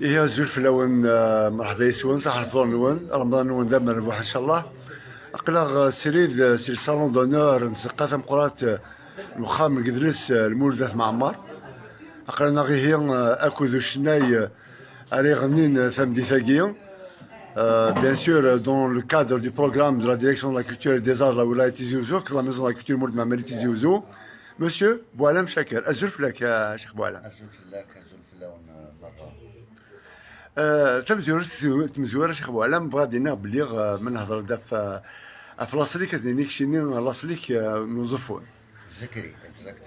إيه زول فلاون مرحبا يسون صح الفطور نون رمضان نون دابا نربح إن شاء الله. أقلق سيريد سير صالون دونور نسقات مقرات الوخام القدرس المولدات معمر أقلنا غي هي أكو ذو شناي أري غنين samedi ثاقية. Bien sûr, dans le cadre du programme de la direction de la culture et des arts de la Wilaya Tizi Ouzou, la maison de la culture Mourd Mameli Tizi Ouzou, Monsieur Boualem Chaker. Azul Flak, Cheikh Boualem. أزول فلاك أزول فلاون برا. تمزور شيخ بوعلام بغادينا بليغ من هضر داف في لاصليك هذينيك شيني لاصليك نوظفون ذكري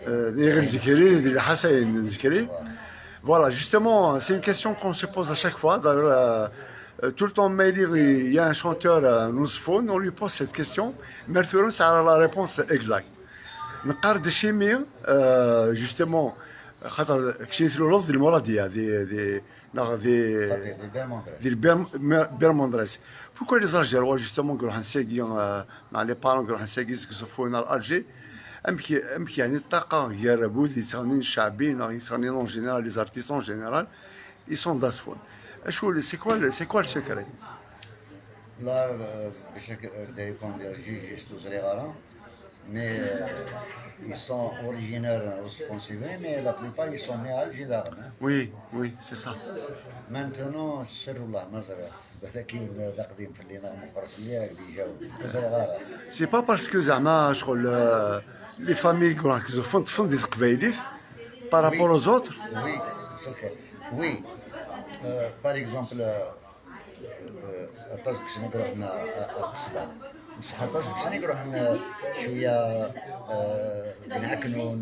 غير زكري ديال حسين زكري. Voilà, justement, c'est une question qu'on se pose à chaque fois. Tout le temps, il y a un chanteur, Nouzfoun, on lui pose cette question. Mertouroun, ça a la réponse exacte. نقار دشيمي justement خاطر كشيت له لفظ المرادية دي Bermondres. Pourquoi les Algérois justement يروحوا نساقيين مع لي بارون يروحوا نساقيين سكسوفون على الجي امكي يعني الطاقة غير بوذ يسانين الشعبيين يسانين اون جينيرال لي زارتيست اون جينيرال يسون داسفون. شو سي كوا السكري؟ لا باش يكون جوج صغيرة mais ils sont originaires responsivés, mais la plupart ils sont nés à Alger. Oui, oui, c'est ça. Maintenant, سر الله مزرعة ولكن داقدين في اللي نعم مقرفية اللي جاوا صغيرة. C'est pas parce que زعما شغل les familles qui font des قبايليت par rapport aux autres. Oui, c'est vrai. Oui. Par exemple, parce que سنقول احنا القصبة بصح بس كسنقول احنا شوية بنعكنون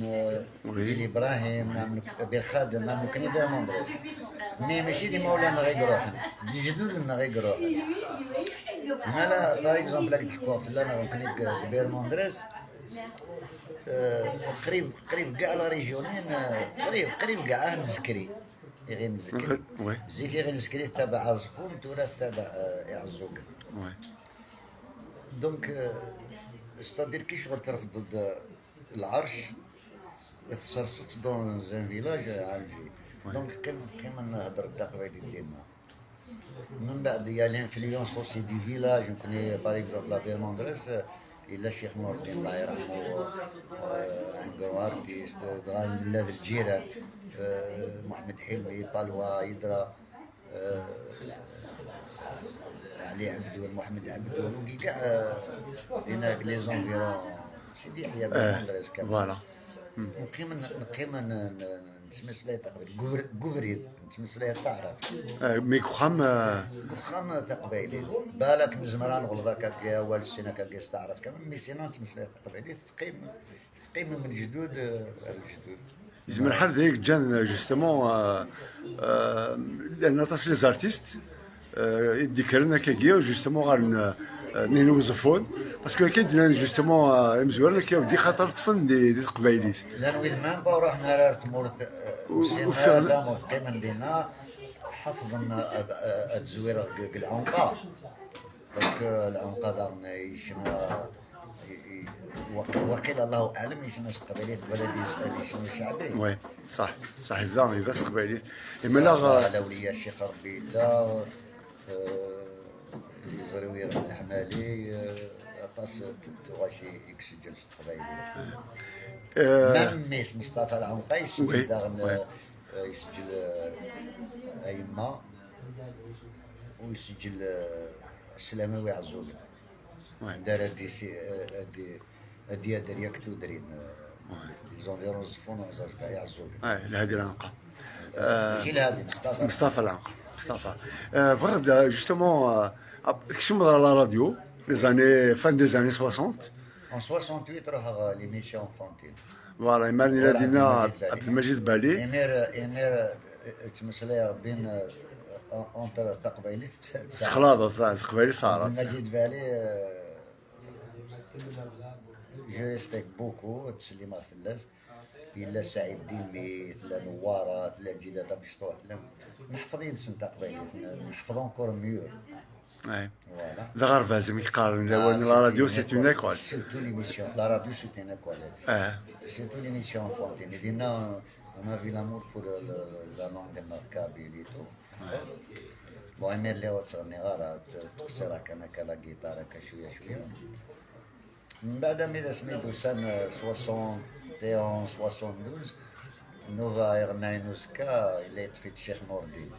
بيلي إبراهيم نعملو بالخادم نعملو كني بيرموندريس مي ماشي ديما ولانا غير روحنا دي جدودنا غير روحنا. مالا باغ اكزومبل راك تحكوا في لانا كني بيرموندريس قريب كاع لا ريجيونين قريب كاع نزكري غير نزكري زيكي غير نزكري تابع عزقوم تورا تابع يعزوك. دونك ستادير كي شغل ترفض العرش تسرسط دون زان فيلاج عالجي. دونك كيما نهضر التقبيلي ديما من بعد يا لانفلونس اوسي دي فيلاج نكوني باغ اكزومبل لا بيرموندريس الا الشيخ نور الدين الله يرحمه انكرو ارتيست ولاد الجيران محمد حلمي بالوا يدرا علي عبدو محمد عبدو وكي كاع هناك لي زونفيرون سيدي يحيى بيرموندريس كامل. فوالا نقيم نتمثل تقبيل قبريد نتمثل تعرف مي كخام تقبيلي بالك نزمران غلظة كاكيا والسنة كاكيا تعرف كامل مي سينا نتمثل تقبيلي تقيم من جدود الجدود. زمن حال ذيك جان جوستومون لان تصل لي زارتيست يذكرنا كاكيا جوستومون غار نوظفون باسكو كاين جوستومون مزوان كيبدي خاطر طفن دي قبايليت لان وين ما نبقاو روحنا راه تمورت وسينا كيما دينا حفظنا التزوير العنقه دونك العنقه دارنا يشنا وقيل الله اعلم يشنا قبايليت بلدي يشنا شعبي. وي صح صحيح بس قبايليت اما لا الاولياء الشيخ ربي الله زروير الحمالي طاس تواشي يكسجل استقبايلي مام ميس مصطفى العنقي يسجل داغن يسجل أيما ويسجل السلاموي عزوز دار هادي درياكتو درين لي زونفيرون زفون وزاز كاع يعزوز لهادي العنقة ماشي لهادي مصطفى العنقة مصطفى فرد جوستومون كشم la radio les années fin des années 60. En 68 راه ليميسيون فونتين. فوالا يمرني لدينا عبد المجيد بالي. امير تمثليه بين اونتر تقبيلي خلاص تقبيلي صارت. عبد المجيد بالي جو ريسبكت بوكو تسليمه فلاس إلا سعيد ديلمي لا نوارات لا الجدادة بشطوح لا محفظين سن تقبيلي نحفظون كور ميور. Ouais. Voilà. La radio, c'est une école. Surtout l'émission. La radio, c'est une école. Surtout l'émission enfantine. On a vu l'amour pour la langue de Marcabilito. Bon, Emile Léo Tsarnera, تقصر كان جيتارة شوية شوية. من بعد ما سميتو سنة 71 72 نوفا إغناينوسكا اللي في الشيخ نور الدين.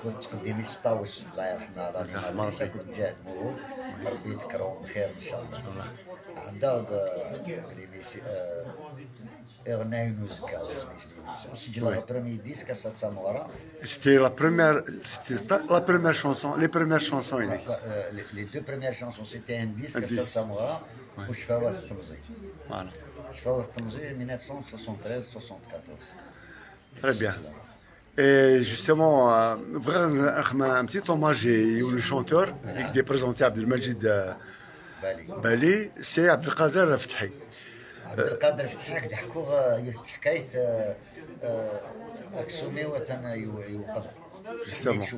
كنت تقدمي سطاوس الله يرحمه راني مدرسة كنت جاهد مرور ربي يذكرهم بخير إن شاء الله. عدا إغناينوسكا سجل le premier disque à Satsamora. C'était la première chanson, les premières chansons. Il dit. Les deux premières chansons, c'était un disque à Satsamora où je fais Awas Tamzi. Voilà. Je fais Awas Tamzi 1973-74. Très bien. Et justement, un petit hommage au chanteur qui était présenté Abdelmajid Bali, c'est Abdelkader Fethi. عبد القادر فتحي تحكوا حكايه اكسومي وطن يوقف Justement.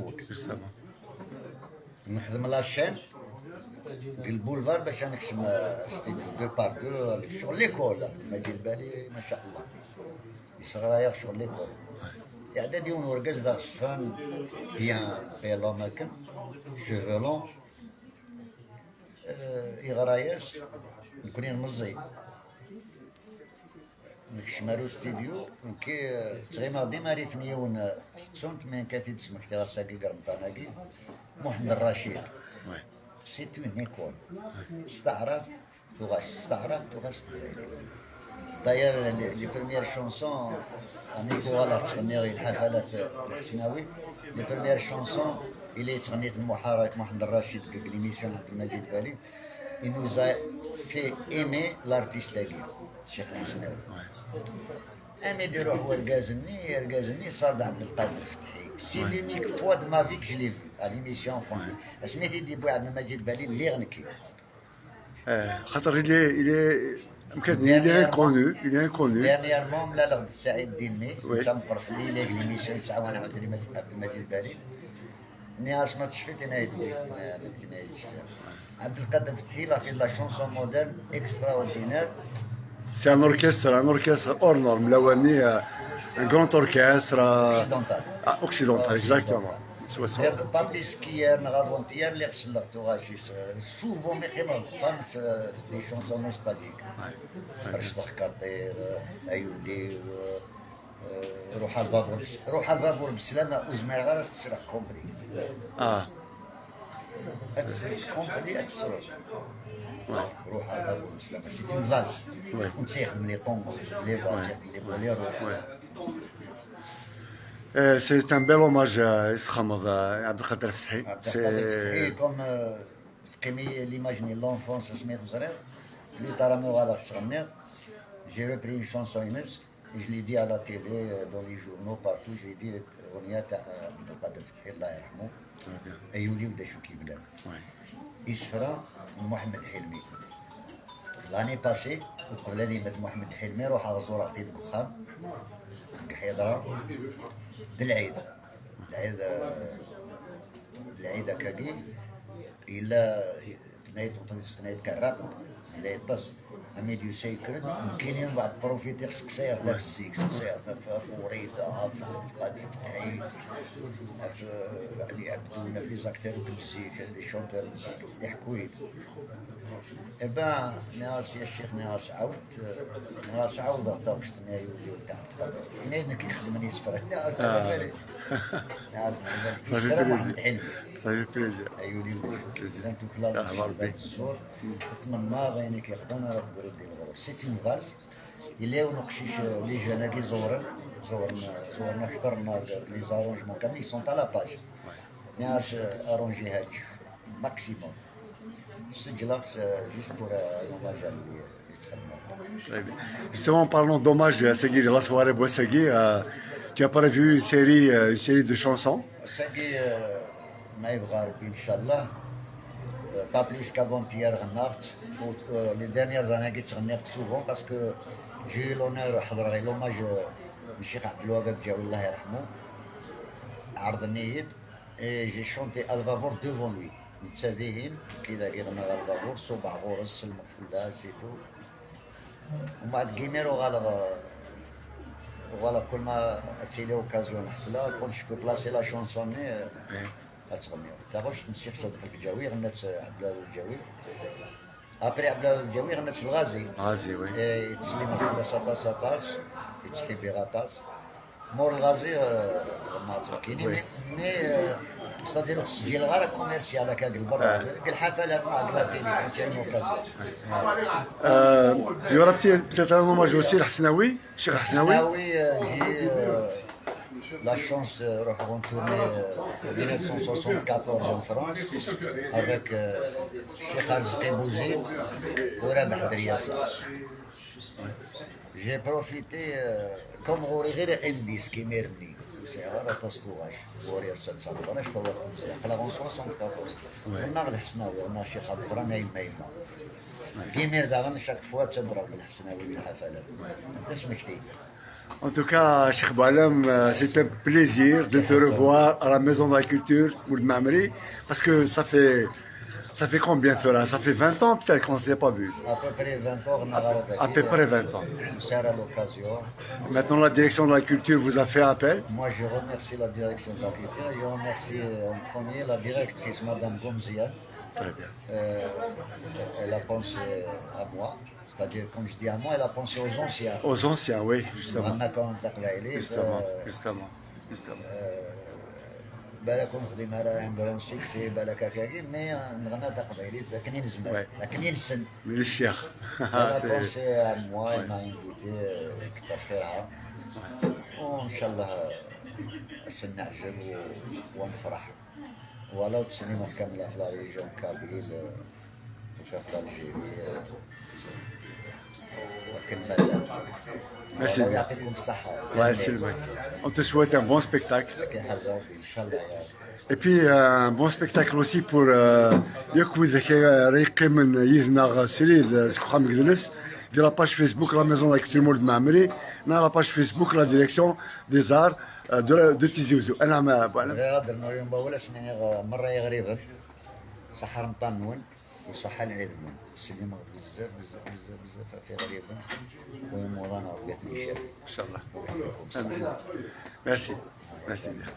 نخدم لاشين البولفار باش نكشم ستيديو دو بار دو شغل ليكول مجيد بالي ما شاء الله يصغر شغل ليكول اعدادي ونورقز داك الصفان بيان لوماكن شوفولون يغرايس نكونين مزي نكشمارو ستيديو كي تغيما ديما ريفني ون سونت من كاتي تسمح ترى ساقي قرمطاناكي محمد الرشيد سي اون ايكول استعرف تغاش داير لي بروميير شونسون اني فوالا تغني الحفلات الثانوي لي بروميير شونسون اللي تغنيت المحارك محمد الرشيد ليميسيون عبد المجيد بالي il nous a fait aimer l'artiste الشيخ الحسناوي امي يروح ورقازني صار عبد القادر فتحي سي لينيك فوا دو ما فيك جلي في ليميسيون فونتي سميتي دي بو عبد المجيد بالي اللي غنكي خاطر il est inconnu. ديرنييرمون لا لغد السعيد ديلمي تمقر في الليله في ليميسيون تعاون عبد المجيد بالي ني اسمع تشفيت انا يدي عبد القادر فتحي لا في لا شونسون مودرن اكسترا اوردينير. C'est un orchestre hors norme. Lawani, un grand orchestre occidental, exactement. بابليس كيير نغافونتيير اللي غسلغتو غاشي سوفون مي قيمة خمس دي شونسون نوستالجيك رشدخ كطير ايودي روح البابور بالسلامة وزمير غير تسرح كومبلي كومبلي تسرح روح البابور بالسلامة سي اون فالس ونتيخدم لي طونغو لي فالس لي بوليرو. C'est un bel hommage à Isramov, à Abdelkader Fethi. C'est comme كيمي ليماجيني لونفونس سميت زرير بلو ترى مو غلط تغني جي ريبري اون شونسون ينس جو لي دي على تيلي دون لي جورنو بارتو جو لي دي اغنيه تاع عبد القادر فتحي الله يرحمه ايولي ودا شو كيبلان يسفرا محمد حلمي لاني باسي وقبل هذه مثل محمد حلمي روح غزور عطيت قخام حيدرا بالعيد العيد كاكي إلا تنايت كراب إلا يطس أميد يسيكرد ممكن بعد بروفيتير سكسير تاع الزيك سكسير تاع فوريدا في القديم تاعي اللي عبدونا في زاكتير المزيك لي شونتير المزيك لي حكويت إبا ناس يا الشيخ ناس عاود غطاوش تنايو تاع هنا كيخدمني سفر ناس ناس سفر محمد حلمي صافي بليزير. ايوا لي كنتو كلاس الصور نتمنى غيني كيخدم راه تقول ديال الغرور سي اون فالس الا ونقشيش لي جانا كي زورنا حضرنا لي زارونجمون كاملين سون تاع لا باج ناس ارونجي هاد ماكسيموم سجلات جيست بور لوماج اللي يتخدموا. Justement, parlons d'hommage à Segui, de la soirée Boissegui. Tu as prévu une série de chansons. Segui, ما يبغى ربي ان شاء الله با بليس كافونتيير غنات لي ديرنيير زاني كي تغنيت سوفون باسكو جي لونور حضر غير لوماج الشيخ عبد الوهاب جاو الله يرحمه عرض النيد جي شونتي الفافور دوفون لوي متسادين كي غنى الفافور صبع غورس المقفله سيتو ومن بعد كيميرو غالغ فوالا كل ما تيلي اوكازيون حفله كنت جو بلاصي لا شونسوني غتغنيو تاخوش تنسي في صدق الجاوي غنات عبد الله الجاوي ابري عبد الله الجاوي غنات الغازي غازي وي. تسليم في ساطاس ساطاس يتحكي بغطاس مور الغازي غنات كاينين مي ستادير التسجيل غير كوميرسيال هكا البر الحفلات مع كلاتيني كانت عندنا اوكازيون Il y aura peut-être un hommage aussi à Hasnaoui, Cheikh Hasnaoui. حسناوي جي لا شونس نروح رونتورني 1974 en France avec Cheikh Arzqi Bouzid ورابح برياسة. J'ai profité comme غوري غير انديس كيما يرمي سيارة تصدواش غوري السادسة مباناش فوقت مزيان قلاغون 74 قلنا الحسناوي قلنا الشيخ عبد القرآن يما كيما داغن شاك فوا تضرب بالحسناوي بالحفلات تسمكتي. En tout cas, Cheikh Boualem, c'est un plaisir de te revoir à la Maison de la Culture Ould Mamri, parce que ça fait combien de temps? Ça fait 20 ans peut-être qu'on ne s'est pas vu. À peu près 20 ans, on a arrêté. À peu près 20 ans. C'est à l'occasion. Maintenant, la direction de la culture vous a fait appel. Moi, je remercie la direction de la culture. Je remercie en premier la directrice, Madame Gomzia. Très bien. Elle a pensé à moi. C'est-à-dire, comme je dis à moi, elle a pensé aux anciens. Aux anciens, oui, justement. Justement. Justement. بالكم خدينا راه عندنا سيكسي بالك هكاكي مي نغنى تاع قبايلي لكن ينزل لكن ينسن من الشيخ. انا بونسي موا ما انفيتي كثر خيرها وان شاء الله سنعجب ونفرح ولو تسنيم كامله في لا ريجون كابيل وفي الجيري وكنبال Merci. يعطيكم الصحه الله يسلمك. On te souhaite un bon spectacle. كي حزاوي ان شاء الله يا Et puis un bon spectacle aussi pour Yakou Rayqi من يذنا سريد سكوخام جلس de la page Facebook la Maison de la Culture Mould Mamri, dans la page Facebook la direction des arts de Tizi Ouzou. أنا ما بقول. غادر مريم باولا سنين مره غريبه صح رمضان نون وصح العيد نون السلمه بزاف بزاف بزاف بزاف في غريبه ومولانا ولات لي شيخ إن شاء الله. ويعطيكم الصحه. Merci. Merci bien.